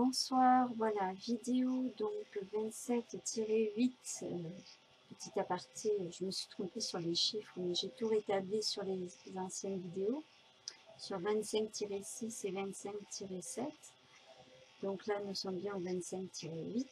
bonsoir, voilà, vidéo donc 27-8, petit aparté, je me suis trompée sur les chiffres, mais j'ai tout rétabli sur les anciennes vidéos, sur 25-6 et 25-7, donc là nous sommes bien au 25-8,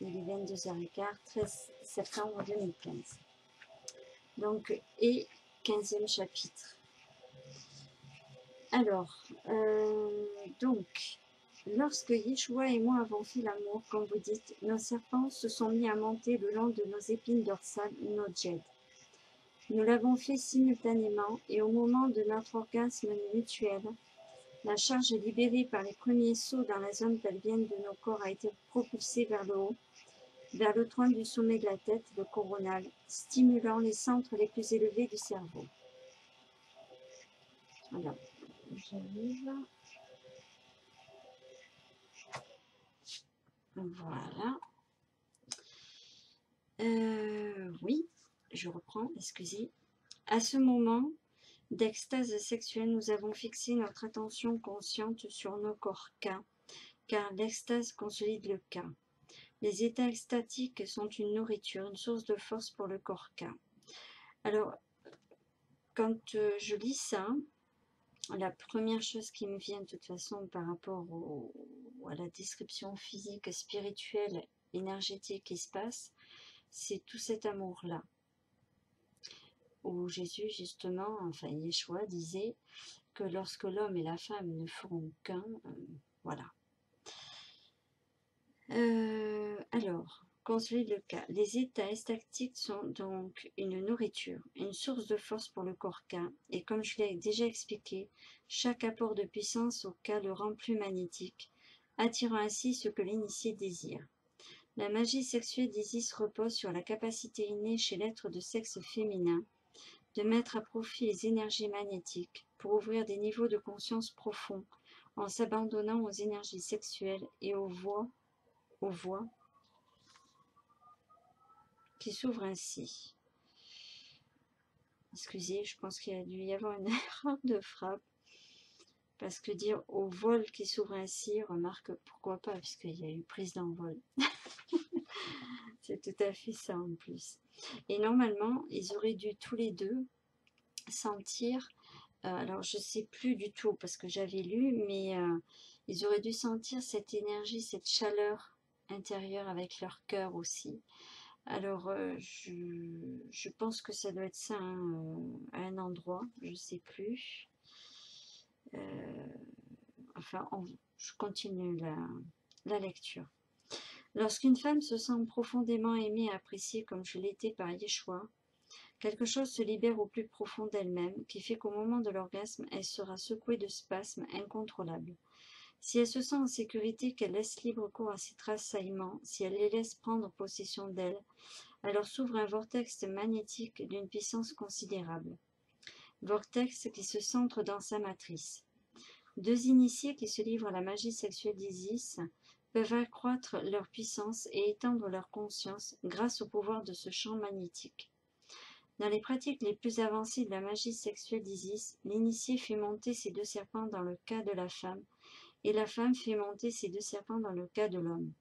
il est 22h15, 13 septembre 2015, donc, et 15e chapitre. Alors, donc, lorsque Yeshua et moi avons fait l'amour, comme vous dites, nos serpents se sont mis à monter le long de nos épines dorsales, nos jets. Nous l'avons fait simultanément et au moment de notre orgasme mutuel, la charge libérée par les premiers sauts dans la zone pelvienne de nos corps a été propulsée vers le haut, vers le tronc du sommet de la tête, le coronal, stimulant les centres les plus élevés du cerveau. Alors, j'arrive. Voilà. Oui, je reprends, excusez. À ce moment d'extase sexuelle, nous avons fixé notre attention consciente sur nos corps K, car l'extase consolide le K. Les états extatiques sont une nourriture, une source de force pour le corps K. Alors, quand je lis ça, la première chose qui me vient de toute façon par rapport à la description physique, spirituelle, énergétique qui se passe, c'est tout cet amour-là. Où Jésus, justement, enfin Yeshua disait que lorsque l'homme et la femme ne feront qu'un, voilà. Alors, consolide le cas. Les états extatiques sont donc une nourriture, une source de force pour le corps K, et comme je l'ai déjà expliqué, chaque apport de puissance au K le rend plus magnétique, attirant ainsi ce que l'initié désire. La magie sexuelle d'Isis repose sur la capacité innée chez l'être de sexe féminin de mettre à profit les énergies magnétiques pour ouvrir des niveaux de conscience profonds en s'abandonnant aux énergies sexuelles et aux voies qui s'ouvrent ainsi. Excusez, je pense qu'il y a dû y avoir une erreur de frappe, parce que dire au vol qui s'ouvre ainsi, remarque pourquoi pas, puisqu'il y a eu prise d'envol. C'est tout à fait ça en plus. Et normalement, ils auraient dû tous les deux sentir, alors je ne sais plus du tout parce que j'avais lu, mais ils auraient dû sentir cette énergie, cette chaleur intérieure avec leur cœur aussi. Alors je pense que ça doit être ça, hein, à un endroit, je ne sais plus. Enfin, je continue la lecture. Lorsqu'une femme se sent profondément aimée et appréciée comme je l'étais par Yeshua, quelque chose se libère au plus profond d'elle-même, qui fait qu'au moment de l'orgasme, elle sera secouée de spasmes incontrôlables. Si elle se sent en sécurité, qu'elle laisse libre cours à ses tressaillements, si elle les laisse prendre possession d'elle, alors s'ouvre un vortex magnétique d'une puissance considérable. Vortex qui se centre dans sa matrice. Deux initiés qui se livrent à la magie sexuelle d'Isis peuvent accroître leur puissance et étendre leur conscience grâce au pouvoir de ce champ magnétique. Dans les pratiques les plus avancées de la magie sexuelle d'Isis, l'initié fait monter ses deux serpents dans le cas de la femme, et la femme fait monter ses deux serpents dans le cas de l'homme.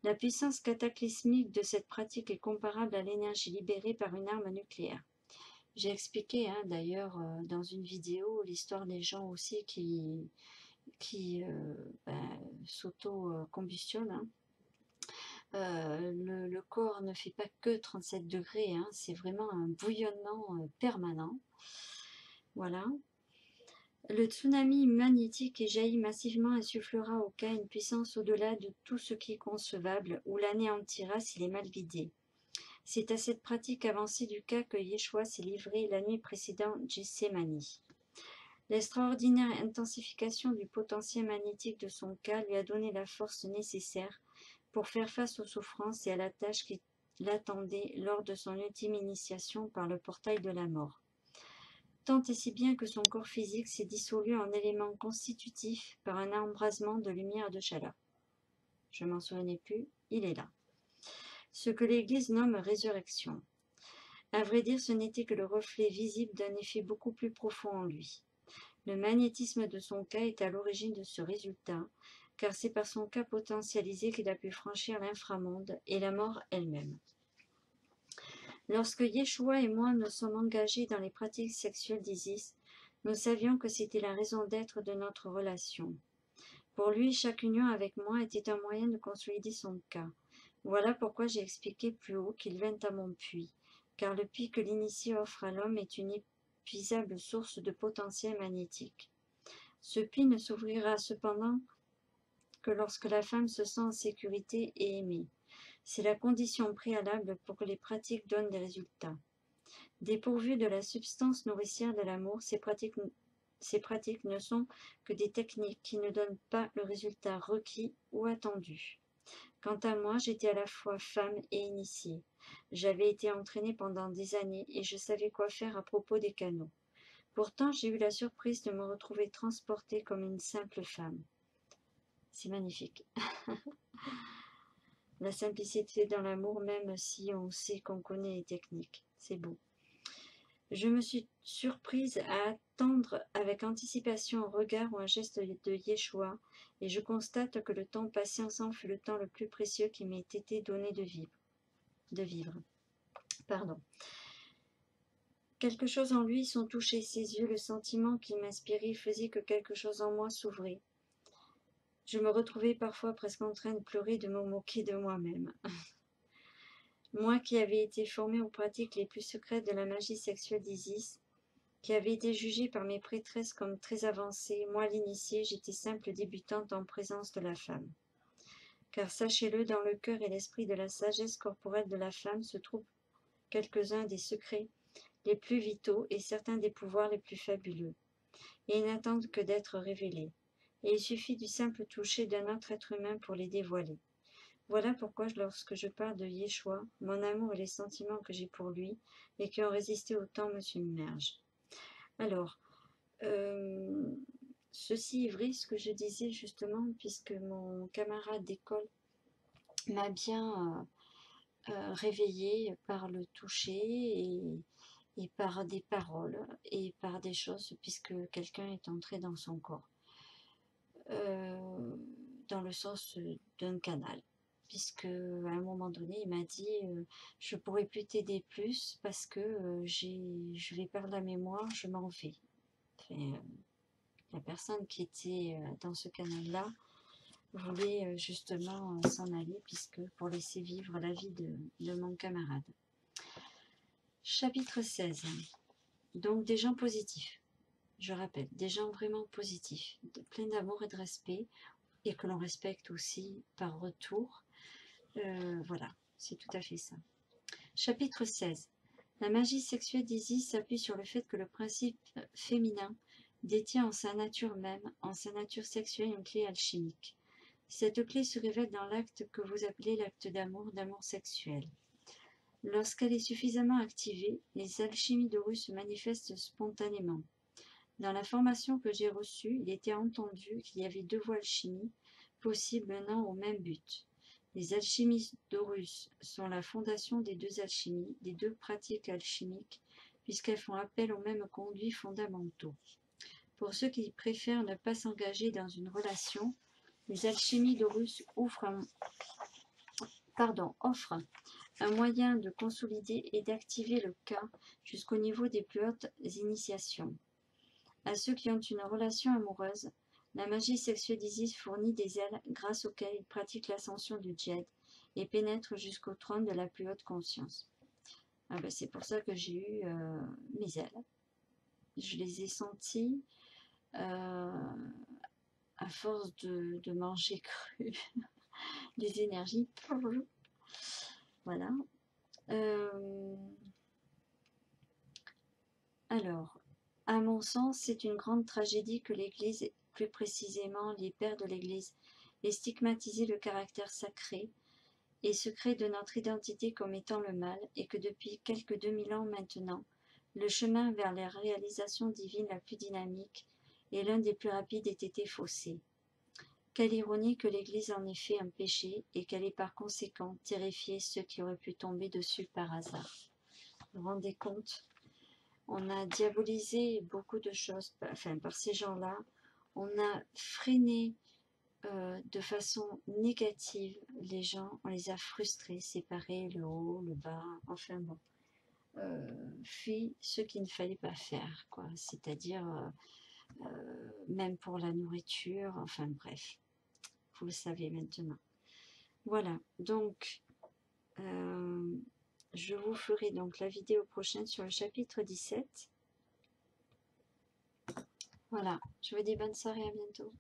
La puissance cataclysmique de cette pratique est comparable à l'énergie libérée par une arme nucléaire. J'ai expliqué d'ailleurs dans une vidéo l'histoire des gens aussi qui s'auto-combusttionnent. Le corps ne fait pas que 37 degrés, c'est vraiment un bouillonnement permanent. Voilà. Le tsunami magnétique qui jaillit massivement insufflera au cas une puissance au-delà de tout ce qui est concevable ou l'anéantira s'il est mal guidé. C'est à cette pratique avancée du cas que Yeshua s'est livré la nuit précédant Gethsémani. L'extraordinaire intensification du potentiel magnétique de son cas lui a donné la force nécessaire pour faire face aux souffrances et à la tâche qui l'attendait lors de son ultime initiation par le portail de la mort. Tant et si bien que son corps physique s'est dissolu en éléments constitutifs par un embrasement de lumière et de chaleur. Je m'en souvenais plus, il est là. Ce que l'Église nomme résurrection. À vrai dire, ce n'était que le reflet visible d'un effet beaucoup plus profond en lui. Le magnétisme de son cas est à l'origine de ce résultat, car c'est par son cas potentialisé qu'il a pu franchir l'inframonde et la mort elle-même. Lorsque Yeshua et moi nous sommes engagés dans les pratiques sexuelles d'Isis, nous savions que c'était la raison d'être de notre relation. Pour lui, chaque union avec moi était un moyen de consolider son cas. Voilà pourquoi j'ai expliqué plus haut qu'il vint à mon puits, car le puits que l'initié offre à l'homme est une inépuisable source de potentiel magnétique. Ce puits ne s'ouvrira cependant que lorsque la femme se sent en sécurité et aimée. C'est la condition préalable pour que les pratiques donnent des résultats. Dépourvues de la substance nourricière de l'amour, ces pratiques ne sont que des techniques qui ne donnent pas le résultat requis ou attendu. Quant à moi, j'étais à la fois femme et initiée. J'avais été entraînée pendant des années et je savais quoi faire à propos des canaux. Pourtant, j'ai eu la surprise de me retrouver transportée comme une simple femme. C'est magnifique. La simplicité dans l'amour, même si on sait qu'on connaît les techniques. C'est beau. Je me suis surprise à attendre avec anticipation un regard ou un geste de Yeshua, et je constate que le temps passé ensemble fut le temps le plus précieux qui m'ait été donné de vivre. Quelque chose en lui, son toucher, ses yeux, le sentiment qu'il m'inspirait faisait que quelque chose en moi s'ouvrait. Je me retrouvais parfois presque en train de pleurer, de me moquer de moi-même. Moi qui avais été formée aux pratiques les plus secrètes de la magie sexuelle d'Isis, qui avait été jugée par mes prêtresses comme très avancée, moi l'initiée, j'étais simple débutante en présence de la femme. Car sachez-le, dans le cœur et l'esprit de la sagesse corporelle de la femme se trouvent quelques-uns des secrets les plus vitaux et certains des pouvoirs les plus fabuleux, et ils n'attendent que d'être révélés. Et il suffit du simple toucher d'un autre être humain pour les dévoiler. Voilà pourquoi, lorsque je parle de Yeshua, mon amour et les sentiments que j'ai pour lui et qui ont résisté au temps me submergent. Alors, ceci est vrai, ce que je disais justement, puisque mon camarade d'école m'a bien réveillée par le toucher et par des paroles et par des choses, puisque quelqu'un est entré dans son corps, dans le sens d'un canal. Puisque à un moment donné, il m'a dit je pourrais plus t'aider plus parce que je vais perdre la mémoire, je m'en vais. Enfin, la personne qui était dans ce canal-là voulait justement s'en aller puisque pour laisser vivre la vie de mon camarade. Chapitre 16. Donc des gens positifs. Je rappelle, des gens vraiment positifs, pleins d'amour et de respect, et que l'on respecte aussi par retour. Voilà, c'est tout à fait ça. Chapitre 16. La magie sexuelle d'Isis s'appuie sur le fait que le principe féminin détient en sa nature même, en sa nature sexuelle, une clé alchimique. Cette clé se révèle dans l'acte que vous appelez l'acte d'amour sexuel. Lorsqu'elle est suffisamment activée, les alchimies d'Horus se manifestent spontanément. Dans la formation que j'ai reçue, il était entendu qu'il y avait deux voies alchimiques possibles menant au même but. Les alchimies d'Horus sont la fondation des deux alchimies, des deux pratiques alchimiques, puisqu'elles font appel aux mêmes conduits fondamentaux. Pour ceux qui préfèrent ne pas s'engager dans une relation, les alchimies d'Horus offrent un moyen de consolider et d'activer le cas jusqu'au niveau des plus hautes initiations. À ceux qui ont une relation amoureuse, la magie sexuelle d'Isis fournit des ailes grâce auxquelles ils pratiquent l'ascension du djed et pénètrent jusqu'au trône de la plus haute conscience. Ah ben c'est pour ça que j'ai eu mes ailes. Je les ai senties à force de manger cru, les énergies. Voilà. Alors, à mon sens, c'est une grande tragédie que l'Église, plus précisément les pères de l'Église, aient stigmatisé le caractère sacré et secret de notre identité comme étant le mal, et que depuis quelques 2000 ans maintenant, le chemin vers la réalisation divine la plus dynamique et l'un des plus rapides ait été faussé. Quelle ironie que l'Église en ait fait un péché et qu'elle ait par conséquent terrifié ceux qui auraient pu tomber dessus par hasard. Vous vous rendez compte ? On a diabolisé beaucoup de choses, enfin par ces gens-là. On a freiné de façon négative les gens, on les a frustrés, séparés, le haut, le bas, enfin bon, fait ce qu'il ne fallait pas faire, quoi, c'est-à-dire même pour la nourriture, enfin bref, vous le savez maintenant. Voilà, donc je vous ferai donc la vidéo prochaine sur le chapitre 17. Voilà, je vous dis bonne soirée, à bientôt.